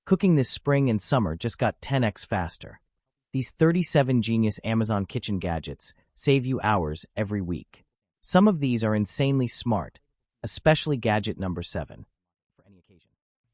Cooking this spring and summer just got 10x faster. These 37 genius Amazon kitchen gadgets save you hours every week. Some of these are insanely smart, especially gadget number 7.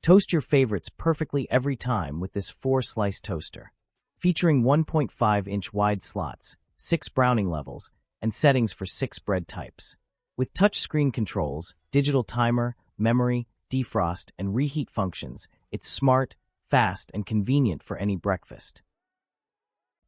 Toast your favorites perfectly every time with this 4-slice toaster. Featuring 1.5-inch wide slots, 6 browning levels, and settings for 6 bread types. With touchscreen controls, digital timer, memory, defrost, and reheat functions, it's smart, fast, and convenient for any breakfast.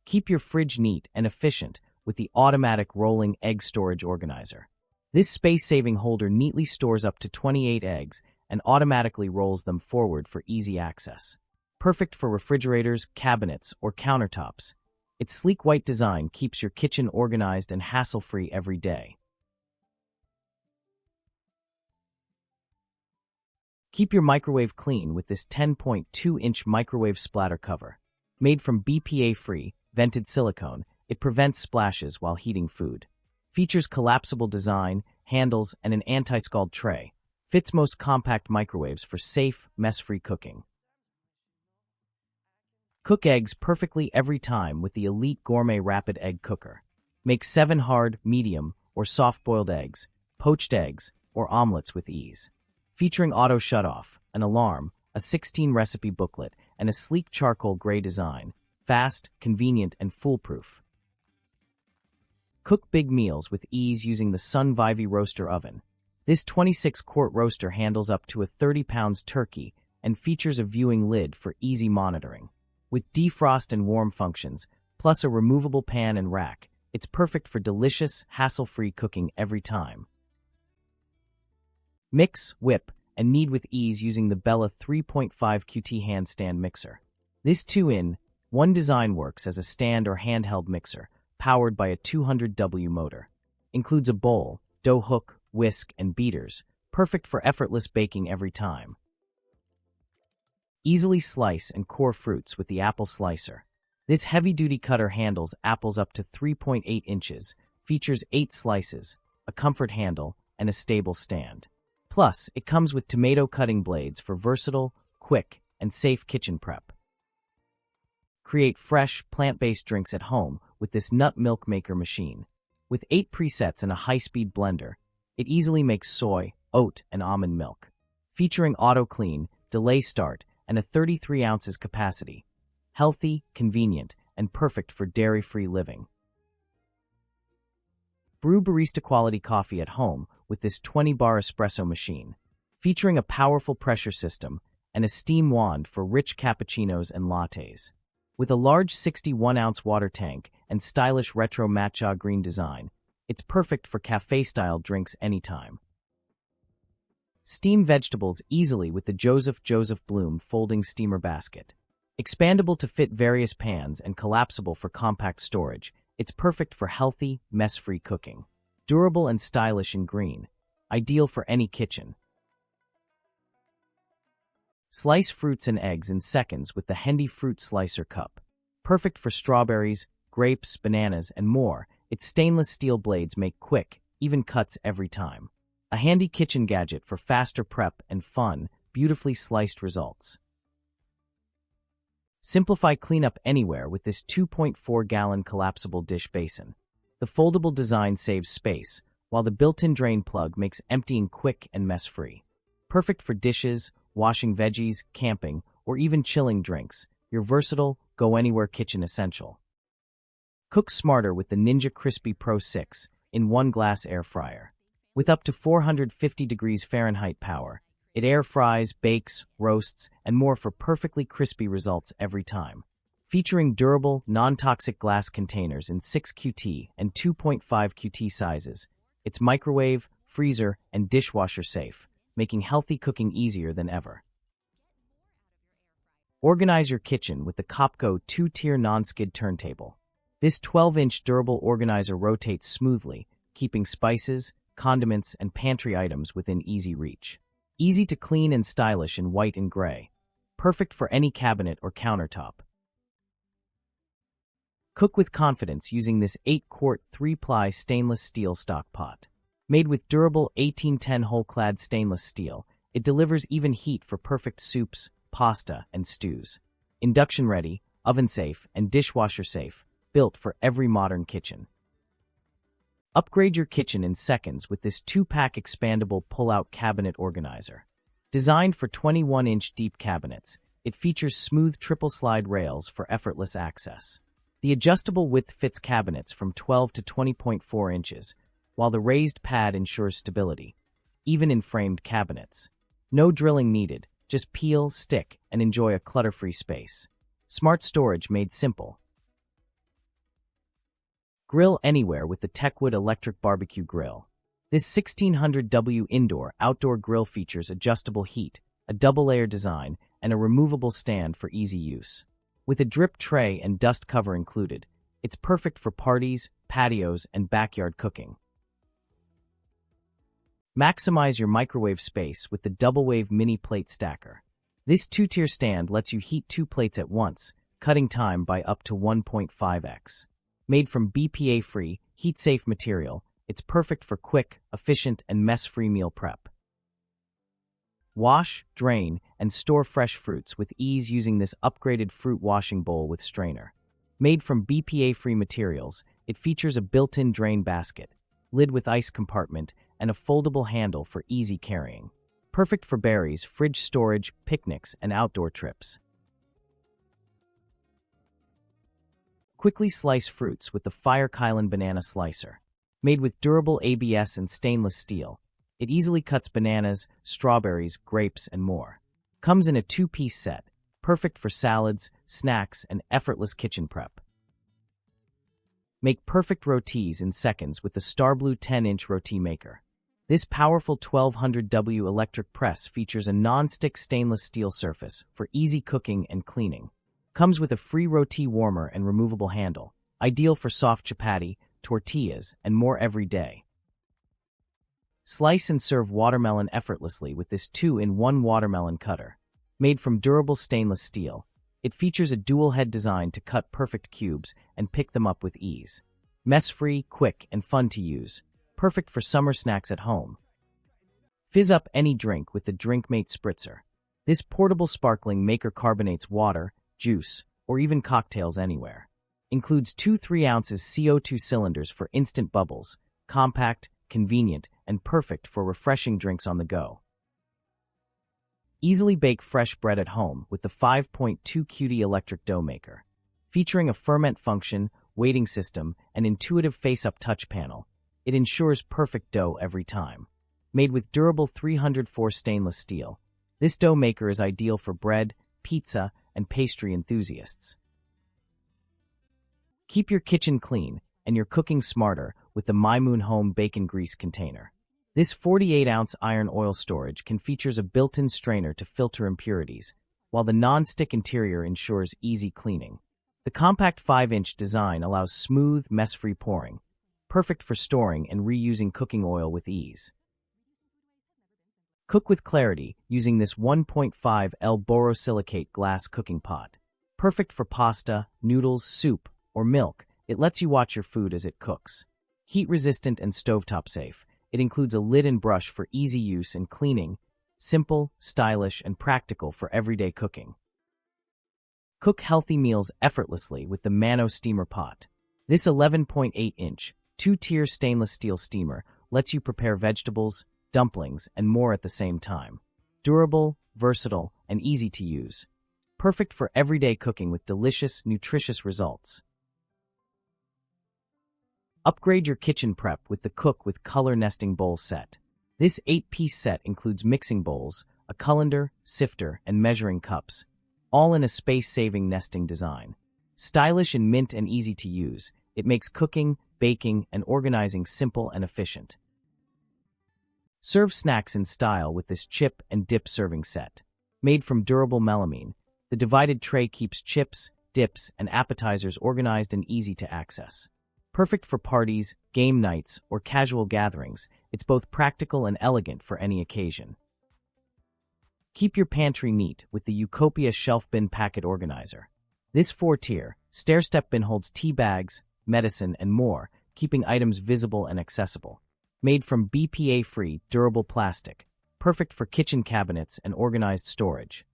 Keep your fridge neat and efficient with the automatic rolling egg storage organizer. This space-saving holder neatly stores up to 28 eggs and automatically rolls them forward for easy access. Perfect for refrigerators, cabinets, or countertops. Its sleek white design keeps your kitchen organized and hassle-free every day. Keep your microwave clean with this 10.2-inch microwave splatter cover. Made from BPA-free, vented silicone, it prevents splashes while heating food. Features collapsible design, handles, and an anti-scald tray. Fits most compact microwaves for safe, mess-free cooking. Cook eggs perfectly every time with the Elite Gourmet Rapid Egg Cooker. Make 7 hard, medium, or soft-boiled eggs, poached eggs, or omelets with ease. Featuring auto shutoff, an alarm, a 16-recipe booklet, and a sleek charcoal gray design. Fast, convenient, and foolproof. Cook big meals with ease using the Sun Vivi roaster oven. This 26-quart roaster handles up to a 30-pound turkey and features a viewing lid for easy monitoring. With defrost and warm functions, plus a removable pan and rack, it's perfect for delicious, hassle-free cooking every time. Mix, whip, and knead with ease using the Bella 3.5 QT handstand mixer. This 2-in-1 design works as a stand or handheld mixer, powered by a 200W motor. Includes a bowl, dough hook, whisk, and beaters, perfect for effortless baking every time. Easily slice and core fruits with the apple slicer. This heavy-duty cutter handles apples up to 3.8 inches, features 8 slices, a comfort handle, and a stable stand. Plus, it comes with tomato cutting blades for versatile, quick, and safe kitchen prep. Create fresh, plant-based drinks at home with this nut milk maker machine. With 8 presets and a high-speed blender, it easily makes soy, oat, and almond milk. Featuring auto-clean, delay start, and a 33 ounces capacity. Healthy, convenient, and perfect for dairy-free living. Brew barista-quality coffee at home with this 20-bar espresso machine, featuring a powerful pressure system and a steam wand for rich cappuccinos and lattes. With a large 61-ounce water tank and stylish retro matcha green design, it's perfect for cafe-style drinks anytime. Steam vegetables easily with the Joseph Bloom folding steamer basket. Expandable to fit various pans and collapsible for compact storage, it's perfect for healthy, mess-free cooking. Durable and stylish in green, ideal for any kitchen. Slice fruits and eggs in seconds with the Hendy Fruit Slicer Cup. Perfect for strawberries, grapes, bananas, and more, its stainless steel blades make quick, even cuts every time. A handy kitchen gadget for faster prep and fun, beautifully sliced results. Simplify cleanup anywhere with this 2.4-gallon collapsible dish basin. The foldable design saves space, while the built-in drain plug makes emptying quick and mess-free. Perfect for dishes, washing veggies, camping, or even chilling drinks. Your versatile, go-anywhere kitchen essential. Cook smarter with the Ninja Crispy Pro 6 in 1 glass air fryer. With up to 450 degrees Fahrenheit power, it air fries, bakes, roasts, and more for perfectly crispy results every time. Featuring durable, non-toxic glass containers in 6 QT and 2.5 QT sizes, it's microwave, freezer, and dishwasher safe, making healthy cooking easier than ever. Organize your kitchen with the Copco 2-tier non-skid turntable. This 12-inch durable organizer rotates smoothly, keeping spices, condiments, and pantry items within easy reach. Easy to clean and stylish in white and gray. Perfect for any cabinet or countertop. Cook with confidence using this 8-quart 3-ply stainless steel stock pot. Made with durable 1810 whole-clad stainless steel, it delivers even heat for perfect soups, pasta, and stews. Induction-ready, oven-safe, and dishwasher-safe, built for every modern kitchen. Upgrade your kitchen in seconds with this 2-pack expandable pull-out cabinet organizer. Designed for 21-inch deep cabinets, it features smooth triple-slide rails for effortless access. The adjustable width fits cabinets from 12 to 20.4 inches, while the raised pad ensures stability, even in framed cabinets. No drilling needed, just peel, stick, and enjoy a clutter-free space. Smart storage made simple. Grill anywhere with the Techwood electric barbecue grill. This 1600W indoor-outdoor grill features adjustable heat, a double-layer design, and a removable stand for easy use. With a drip tray and dust cover included, it's perfect for parties, patios, and backyard cooking. Maximize your microwave space with the Double-Wave Mini Plate Stacker. This 2-tier stand lets you heat 2 plates at once, cutting time by up to 1.5x. Made from BPA-free, heat-safe material, it's perfect for quick, efficient, and mess-free meal prep. Wash, drain, and store fresh fruits with ease using this upgraded fruit washing bowl with strainer. Made from BPA-free materials, it features a built-in drain basket, lid with ice compartment, and a foldable handle for easy carrying. Perfect for berries, fridge storage, picnics, and outdoor trips. Quickly slice fruits with the Fire Kylan Banana Slicer. Made with durable ABS and stainless steel, it easily cuts bananas, strawberries, grapes, and more. Comes in a 2-piece set, perfect for salads, snacks, and effortless kitchen prep. Make perfect rotis in seconds with the Starblue 10-inch roti maker. This powerful 1200W electric press features a non-stick stainless steel surface for easy cooking and cleaning. Comes with a free roti warmer and removable handle, ideal for soft chapati, tortillas, and more every day. Slice and serve watermelon effortlessly with this 2-in-1 watermelon cutter. Made from durable stainless steel, it features a dual-head design to cut perfect cubes and pick them up with ease. Mess-free, quick, and fun to use. Perfect for summer snacks at home. Fizz up any drink with the DrinkMate Spritzer. This portable sparkling maker carbonates water, juice, or even cocktails anywhere. Includes 2 3-ounces CO2 cylinders for instant bubbles, compact, convenient, and perfect for refreshing drinks on the go. Easily bake fresh bread at home with the 5.2 QD electric dough maker. Featuring a ferment function, weighting system, and intuitive face-up touch panel, it ensures perfect dough every time. Made with durable 304 stainless steel, this dough maker is ideal for bread, pizza, and pastry enthusiasts. Keep your kitchen clean and your cooking smarter with the MyMoon Home Bacon Grease Container. This 48-ounce iron oil storage features a built-in strainer to filter impurities, while the non-stick interior ensures easy cleaning. The compact 5-inch design allows smooth, mess-free pouring, perfect for storing and reusing cooking oil with ease. Cook with clarity using this 1.5L borosilicate glass cooking pot. Perfect for pasta, noodles, soup, or milk, it lets you watch your food as it cooks. Heat-resistant and stovetop safe, it includes a lid and brush for easy use and cleaning, simple, stylish, and practical for everyday cooking. Cook healthy meals effortlessly with the Mano Steamer Pot. This 11.8-inch, 2-tier stainless steel steamer lets you prepare vegetables, dumplings, and more at the same time. Durable, versatile, and easy to use. Perfect for everyday cooking with delicious, nutritious results. Upgrade your kitchen prep with the Cook with Color Nesting Bowl set. This 8-piece set includes mixing bowls, a colander, sifter, and measuring cups, all in a space-saving nesting design. Stylish and mint and easy to use, it makes cooking, baking, and organizing simple and efficient. Serve snacks in style with this chip and dip serving set. Made from durable melamine, the divided tray keeps chips, dips, and appetizers organized and easy to access. Perfect for parties, game nights, or casual gatherings, it's both practical and elegant for any occasion. Keep your pantry neat with the Utopia Shelf Bin Packet Organizer. This 4-tier, stair-step bin holds tea bags, medicine, and more, keeping items visible and accessible. Made from BPA-free, durable plastic, perfect for kitchen cabinets and organized storage.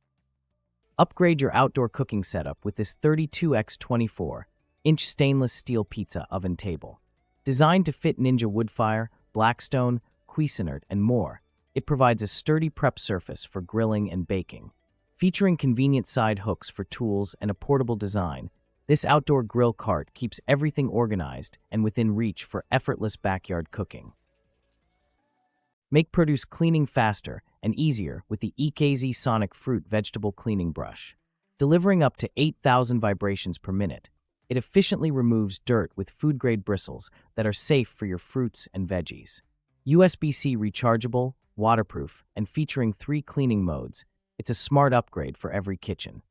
Upgrade your outdoor cooking setup with this 32x24-inch stainless steel pizza oven table. Designed to fit Ninja Woodfire, Blackstone, Cuisinart, and more, it provides a sturdy prep surface for grilling and baking. Featuring convenient side hooks for tools and a portable design, this outdoor grill cart keeps everything organized and within reach for effortless backyard cooking. Make produce cleaning faster and easier with the EKZ Sonic Fruit Vegetable Cleaning Brush. Delivering up to 8,000 vibrations per minute, it efficiently removes dirt with food-grade bristles that are safe for your fruits and veggies. USB-C rechargeable, waterproof, and featuring 3 cleaning modes, it's a smart upgrade for every kitchen.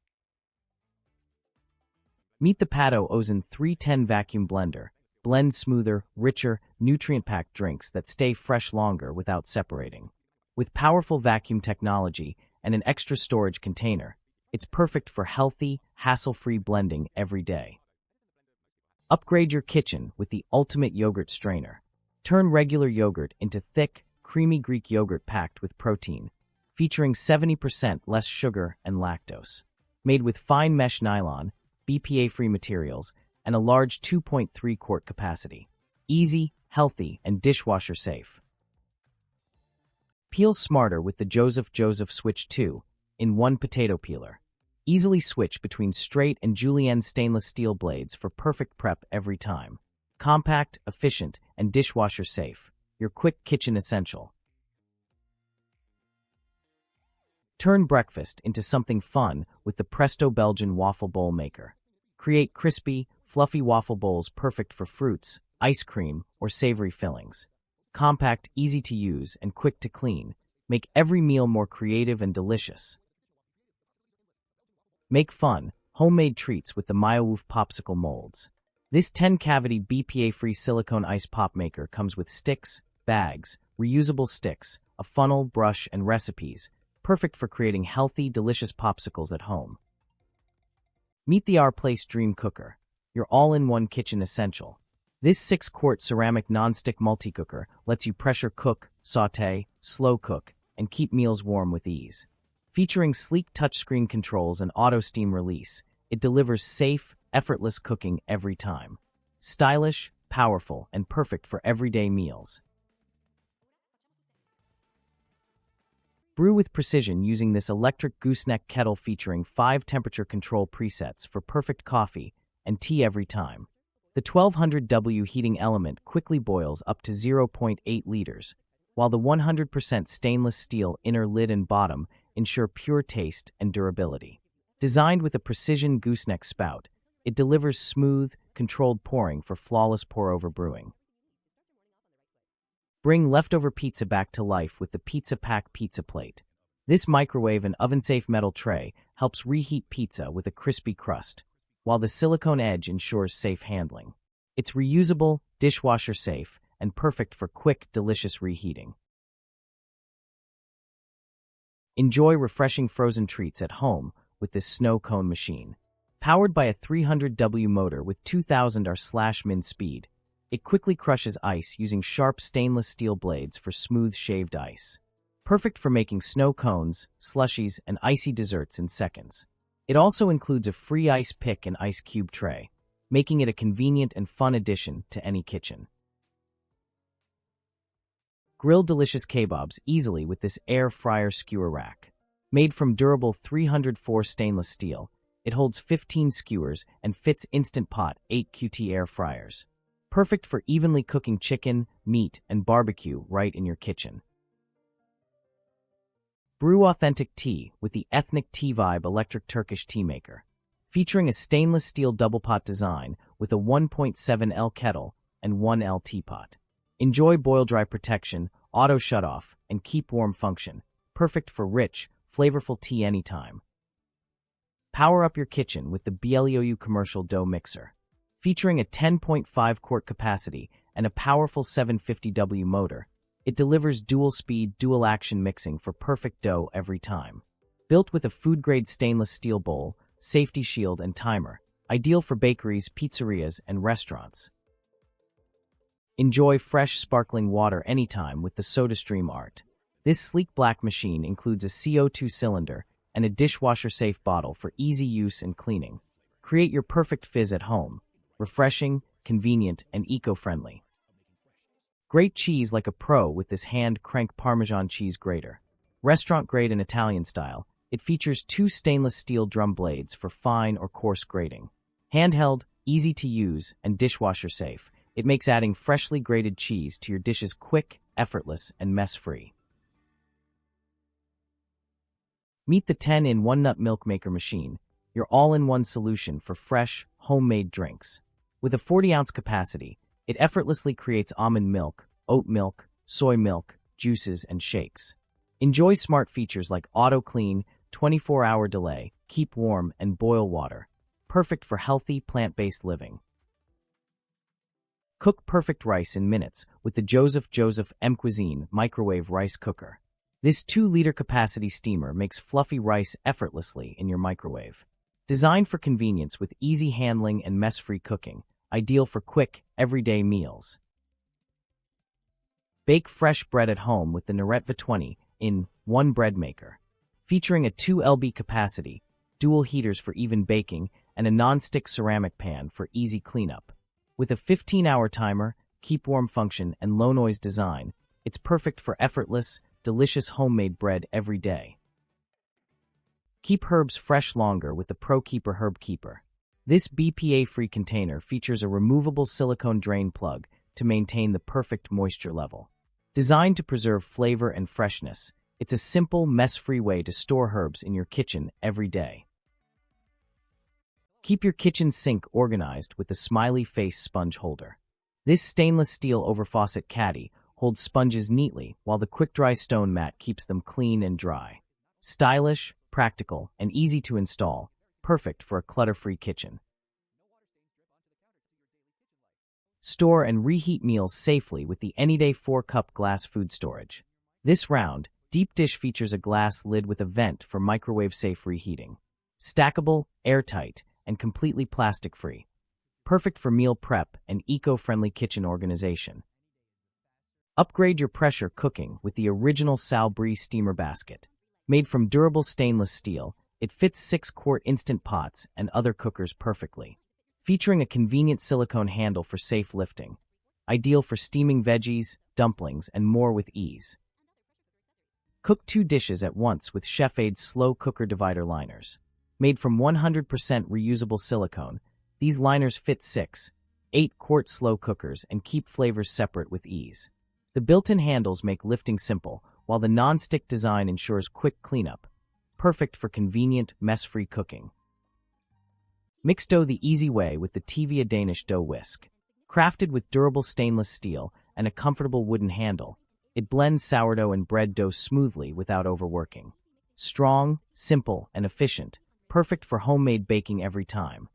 Meet the Pato Ozone 310 Vacuum Blender. Blend smoother, richer, nutrient-packed drinks that stay fresh longer without separating. With powerful vacuum technology and an extra storage container, it's perfect for healthy, hassle-free blending every day. Upgrade your kitchen with the ultimate yogurt strainer. Turn regular yogurt into thick, creamy Greek yogurt packed with protein, featuring 70% less sugar and lactose. Made with fine mesh nylon, BPA-free materials, and a large 2.3 quart capacity. Easy, healthy, and dishwasher safe. Peel smarter with the Joseph Switch 2-in-1 potato peeler. Easily switch between straight and julienne stainless steel blades for perfect prep every time. Compact, efficient, and dishwasher safe. Your quick kitchen essential. Turn breakfast into something fun with the Presto Belgian Waffle Bowl Maker. Create crispy, fluffy waffle bowls perfect for fruits, ice cream, or savory fillings. Compact, easy to use, and quick to clean, make every meal more creative and delicious. Make fun, homemade treats with the Myowoof popsicle molds. This 10-cavity BPA-free silicone ice pop maker comes with sticks, bags, reusable sticks, a funnel, brush, and recipes, perfect for creating healthy, delicious popsicles at home. Meet the Our Place Dream Cooker, your all-in-one kitchen essential. This 6-quart ceramic non-stick multi-cooker lets you pressure cook, sauté, slow cook, and keep meals warm with ease. Featuring sleek touchscreen controls and auto steam release, it delivers safe, effortless cooking every time. Stylish, powerful, and perfect for everyday meals. Brew with precision using this electric gooseneck kettle featuring 5 temperature control presets for perfect coffee and tea every time. The 1200W heating element quickly boils up to 0.8 liters, while the 100% stainless steel inner lid and bottom ensure pure taste and durability. Designed with a precision gooseneck spout, it delivers smooth, controlled pouring for flawless pour-over brewing. Bring leftover pizza back to life with the Pizza Pack Pizza Plate. This microwave and oven-safe metal tray helps reheat pizza with a crispy crust, while the silicone edge ensures safe handling. It's reusable, dishwasher safe, and perfect for quick, delicious reheating. Enjoy refreshing frozen treats at home with this snow cone machine. Powered by a 300W motor with 2000 R/min speed, it quickly crushes ice using sharp stainless steel blades for smooth shaved ice. Perfect for making snow cones, slushies, and icy desserts in seconds. It also includes a free ice pick and ice cube tray, making it a convenient and fun addition to any kitchen. Grill delicious kebabs easily with this air fryer skewer rack. Made from durable 304 stainless steel, it holds 15 skewers and fits Instant Pot 8 QT air fryers. Perfect for evenly cooking chicken, meat, and barbecue right in your kitchen. Brew authentic tea with the Ethnic Tea Vibe electric Turkish tea maker. Featuring a stainless steel double pot design with a 1.7L kettle and 1L teapot. Enjoy boil-dry protection, auto shut-off, and keep warm function. Perfect for rich, flavorful tea anytime. Power up your kitchen with the BLEOU commercial dough mixer. Featuring a 10.5 quart capacity and a powerful 750W motor, it delivers dual-speed, dual-action mixing for perfect dough every time. Built with a food-grade stainless steel bowl, safety shield, and timer, ideal for bakeries, pizzerias, and restaurants. Enjoy fresh, sparkling water anytime with the SodaStream Art. This sleek black machine includes a CO2 cylinder and a dishwasher-safe bottle for easy use and cleaning. Create your perfect fizz at home. Refreshing, convenient, and eco-friendly. Grate cheese like a pro with this hand-crank Parmesan cheese grater. Restaurant-grade and Italian style, it features 2 stainless steel drum blades for fine or coarse grating. Handheld, easy to use, and dishwasher-safe, it makes adding freshly grated cheese to your dishes quick, effortless, and mess-free. Meet the 10-in-1 nut milk maker machine, your all-in-one solution for fresh, homemade drinks. With a 40-ounce capacity, it effortlessly creates almond milk, oat milk, soy milk, juices, and shakes. Enjoy smart features like auto-clean, 24-hour delay, keep warm, and boil water. Perfect for healthy, plant-based living. Cook perfect rice in minutes with the Joseph M Cuisine microwave rice cooker. This 2-liter capacity steamer makes fluffy rice effortlessly in your microwave. Designed for convenience with easy handling and mess-free cooking, ideal for quick, everyday meals. Bake fresh bread at home with the Norette V20-in-1 bread maker. Featuring a 2 lb capacity, dual heaters for even baking, and a non-stick ceramic pan for easy cleanup. With a 15-hour timer, keep warm function, and low-noise design, it's perfect for effortless, delicious homemade bread every day. Keep herbs fresh longer with the ProKeeper Herb Keeper. This BPA-free container features a removable silicone drain plug to maintain the perfect moisture level. Designed to preserve flavor and freshness, it's a simple, mess-free way to store herbs in your kitchen every day. Keep your kitchen sink organized with the smiley face sponge holder. This stainless steel over-faucet caddy holds sponges neatly while the quick-dry stone mat keeps them clean and dry. Stylish, practical, and easy to install, perfect for a clutter-free kitchen. Store and reheat meals safely with the Anyday 4-cup glass food storage. This round, deep dish features a glass lid with a vent for microwave-safe reheating. Stackable, airtight, and completely plastic-free. Perfect for meal prep and eco-friendly kitchen organization. Upgrade your pressure cooking with the original Sal Brie steamer basket. Made from durable stainless steel, it fits 6-quart instant pots and other cookers perfectly. Featuring a convenient silicone handle for safe lifting. Ideal for steaming veggies, dumplings, and more with ease. Cook 2 dishes at once with Chef-Aid's slow cooker divider liners. Made from 100% reusable silicone, these liners fit 6, 8-quart slow cookers and keep flavors separate with ease. The built-in handles make lifting simple, while the non-stick design ensures quick cleanup. Perfect for convenient, mess-free cooking. Mix dough the easy way with the Tivia Danish dough whisk. Crafted with durable stainless steel and a comfortable wooden handle, it blends sourdough and bread dough smoothly without overworking. Strong, simple, and efficient, perfect for homemade baking every time.